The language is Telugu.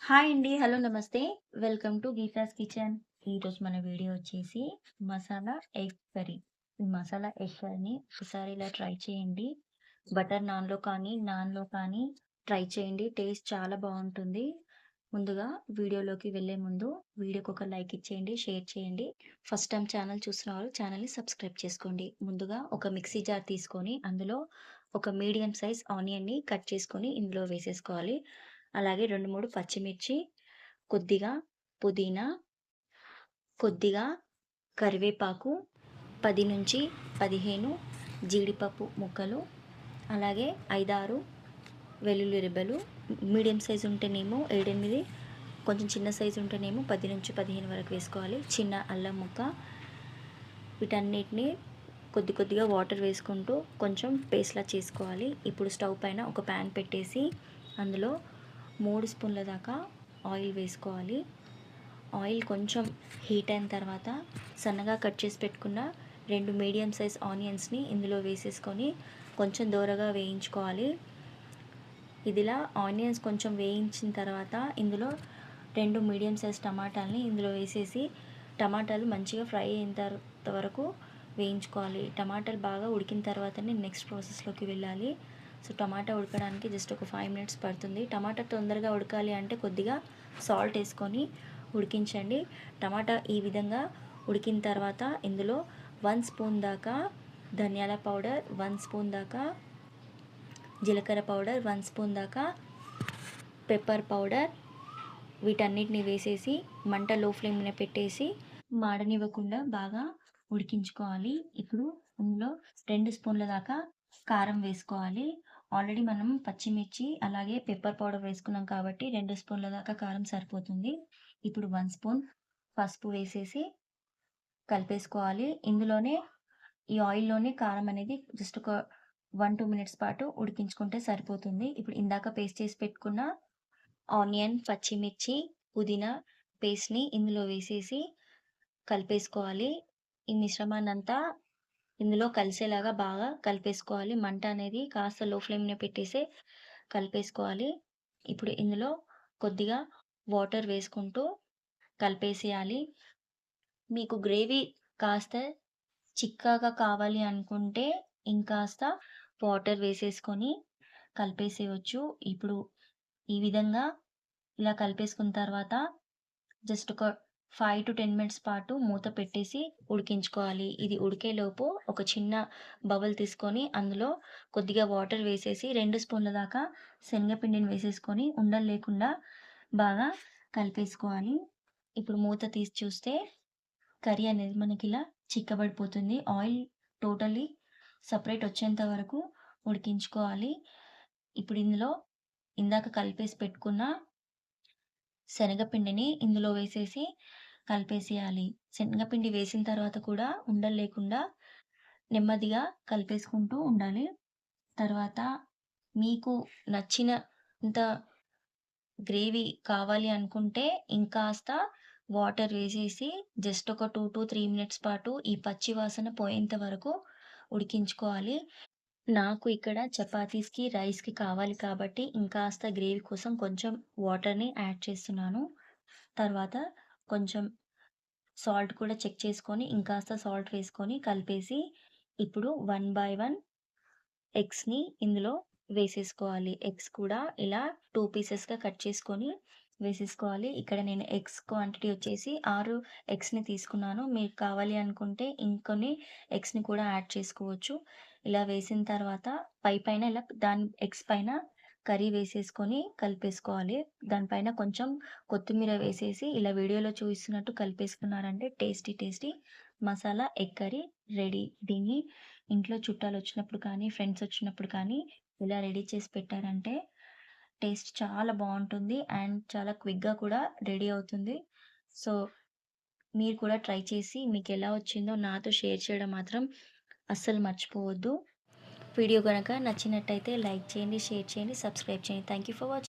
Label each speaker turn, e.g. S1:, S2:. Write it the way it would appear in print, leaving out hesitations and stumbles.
S1: హాయ్ అండి. హలో! నమస్తే. Welcome to Geetha's kitchen. ఈరోజు మన వీడియో వచ్చేసి మసాలా ఎగ్ కర్రీ. ఈ మసాలా ఎగ్ కర్రీని ఒకసారి ఇలా ట్రై చేయండి. బటర్ నాన్‌లో కానీ ట్రై చేయండి. టేస్ట్ చాలా బావుంటుంది. ముందుగా వీడియోలోకి వెళ్ళే ముందు వీడియోకి ఒక లైక్ ఇచ్చేయండి, షేర్ చేయండి. ఫస్ట్ టైమ్ ఛానల్ చూసిన వాళ్ళు ఛానల్‌ని సబ్స్క్రైబ్ చేసుకోండి. ముందుగా ఒక మిక్సీ జార్ తీసుకొని అందులో ఒక మీడియం సైజ్ ఆనియన్‌ని కట్ చేసుకొని ఇందులో వేసేసుకోవాలి. అలాగే 2, 3 పచ్చిమిర్చి, కొద్దిగా పుదీనా, కొద్దిగా కరివేపాకు, 10-15 జీడిపప్పు ముక్కలు, అలాగే 5, 6 వెల్లుల్లి రెబ్బలు. మీడియం సైజ్ ఉంటేనేమో 7, 8, కొంచెం చిన్న సైజ్ ఉంటేనేమో 10-15 వరకు వేసుకోవాలి. చిన్న అల్లం ముక్క. వీటన్నిటిని కొద్దిగా వాటర్ వేసుకుంటూ కొంచెం పేస్ట్‌లా చేసుకోవాలి. ఇప్పుడు స్టవ్ పైన ఒక ప్యాన్ పెట్టేసి అందులో 3 స్పూన్ల దాకా ఆయిల్ వేసుకోవాలి. ఆయిల్ కొంచెం హీట్ అయిన తర్వాత సన్నగా కట్ చేసి పెట్టుకున్న 2 మీడియం సైజ్ ఆనియన్స్‌ని ఇందులో వేసేసుకొని కొంచెం దోరగా వేయించుకోవాలి. ఇదిలా ఆనియన్స్ కొంచెం వేయించిన తర్వాత ఇందులో 2 మీడియం సైజ్ టమాటాలని ఇందులో వేసేసి టమాటాలు మంచిగా ఫ్రై అయినంత వరకు వేయించుకోవాలి. టమాటాలు బాగా ఉడికిన తర్వాతనే నెక్స్ట్ ప్రాసెస్‌లోకి వెళ్ళాలి. సో, టమాటా ఉడకడానికి జస్ట్ ఒక 5 మినిట్స్ పడుతుంది. టమాటా తొందరగా ఉడకాలి అంటే కొద్దిగా సాల్ట్ ఏసుకొని ఉడికించండి. టమాటా ఈ విధంగా ఉడికిన తర్వాత ఇందులో 1 స్పూన్ దాకా ధనియాల పౌడర్, 1 స్పూన్ దాకా జీలకర్ర పౌడర్, 1 స్పూన్ దాకా పెప్పర్ పౌడర్, వీటన్నిటిని వేసేసి మంట లో ఫ్లేమ్ మీద పెట్టేసి మాడనివ్వకుండా బాగా ఉడికించుకోవాలి. ఇప్పుడు ఇందులో 2 స్పూన్ల దాకా కారం వేసుకోవాలి. ఆల్రెడీ మనం పచ్చిమిర్చి అలాగే పెప్పర్ పౌడర్ వేసుకున్నాం కాబట్టి 2 స్పూన్ల దాకా కారం సరిపోతుంది. ఇప్పుడు 1 స్పూన్ పసుపు వేసేసి కలిపేసుకోవాలి. ఇందులోనే ఈ ఆయిల్‌లోనే కారం అనేది జస్ట్ ఒక 1, 2 మినిట్స్ పాటు ఉడికించుకుంటే సరిపోతుంది. ఇప్పుడు ఇందాక పేస్ట్ చేసి పెట్టుకున్న ఆనియన్, పచ్చిమిర్చి, పుదీనా పేస్ట్‌ని ఇందులో వేసేసి కలిపేసుకోవాలి. ఈ మిశ్రమాన్నంతా ఇందులో కలిసేలాగా బాగా కలిపేసుకోవాలి. మంట అనేది కాస్త లో ఫ్లేమ్‌లో పెట్టేసి కలిపేసుకోవాలి. ఇప్పుడు ఇందులో కొద్దిగా వాటర్ వేసుకుంటూ కలిపేసేయాలి. మీకు గ్రేవీ కాస్త చిక్కగా కావాలి అనుకుంటే ఇంకాస్త వాటర్ వేసేసుకొని కలిపేసేయొచ్చు. ఇప్పుడు ఈ విధంగా ఇలా కలిపేసుకున్న తర్వాత జస్ట్ ఒక 5-10 మినిట్స్ పాటు మూత పెట్టేసి ఉడికించుకోవాలి. ఇది ఉడికేలోపు ఒక చిన్న బౌల్ తీసుకొని అందులో కొద్దిగా వాటర్ వేసేసి 2 స్పూన్ల దాకా శనగపిండిని వేసేసుకొని ఉండలు లేకుండా బాగా కలిపేసుకోవాలి. ఇప్పుడు మూత తీసి చూస్తే కర్రీ అనేది మనకిలా చిక్కబడిపోతుంది. ఆయిల్ టోటల్లీ సెపరేట్ వచ్చేంత వరకు ఉడికించుకోవాలి. ఇప్పుడు ఇందులో ఇందాక కలిపేసి పెట్టుకున్న శనగపిండిని ఇందులో వేసేసి కలిపేసేయాలి. శనగపిండి వేసిన తర్వాత కూడా ఉండలు లేకుండా నెమ్మదిగా కలిపేసుకుంటూ ఉండాలి. తర్వాత మీకు నచ్చినంత గ్రేవీ కావాలి అనుకుంటే ఇంకాస్త వాటర్ వేసేసి జస్ట్ ఒక 2-3 మినిట్స్ పాటు ఈ పచ్చి వాసన పోయేంత వరకు ఉడికించుకోవాలి. నాకు ఇక్కడ చపాతీస్‌కి, రైస్‌కి కావాలి కాబట్టి ఇంకాస్త గ్రేవీ కోసం కొంచెం వాటర్‌ని యాడ్ చేస్తున్నాను. తర్వాత కొంచెం సాల్ట్ కూడా చెక్ చేసుకొని ఇంకాస్త సాల్ట్ వేసుకొని కలిపేసి ఇప్పుడు 1 బై 1 ఎగ్స్‌ని ఇందులో వేసేసుకోవాలి. ఎగ్స్ కూడా ఇలా 2 పీసెస్‌గా కట్ చేసుకొని వేసేసుకోవాలి. ఇక్కడ నేను ఎగ్స్ క్వాంటిటీ వచ్చేసి 6 ఎగ్స్‌ని తీసుకున్నాను. మీకు కావాలి అనుకుంటే ఇంకొన్ని ఎగ్స్‌ని కూడా యాడ్ చేసుకోవచ్చు. ఇలా వేసిన తర్వాత పైన ఇలా దాని ఎగ్స్ పైన కర్రీ వేసేసుకొని కలిపేసుకోవాలి. దానిపైన కొంచెం కొత్తిమీర వేసేసి ఇలా వీడియోలో చూపిస్తున్నట్టు కలిపేసుకున్నారంటే tasty masala egg curry ready. దీన్ని ఇంట్లో చుట్టాలొచ్చినప్పుడు కానీ, ఫ్రెండ్స్ వచ్చినప్పుడు కానీ ఇలా రెడీ చేసి పెట్టారంటే టేస్ట్ చాలా బావుంటుంది. అండ్ చాలా క్విక్‌గా కూడా రెడీ అవుతుంది. సో, మీరు కూడా ట్రై చేసి మీకెలా వచ్చిందో నాతో షేర్ చేయడం మాత్రం అస్సలు మర్చిపోవద్దు. వీడియో గనక నచ్చినట్టయితే లైక్ చేయండి, షేర్ చేయండి, సబ్స్క్రైబ్ చేయండి. Thank you for watching.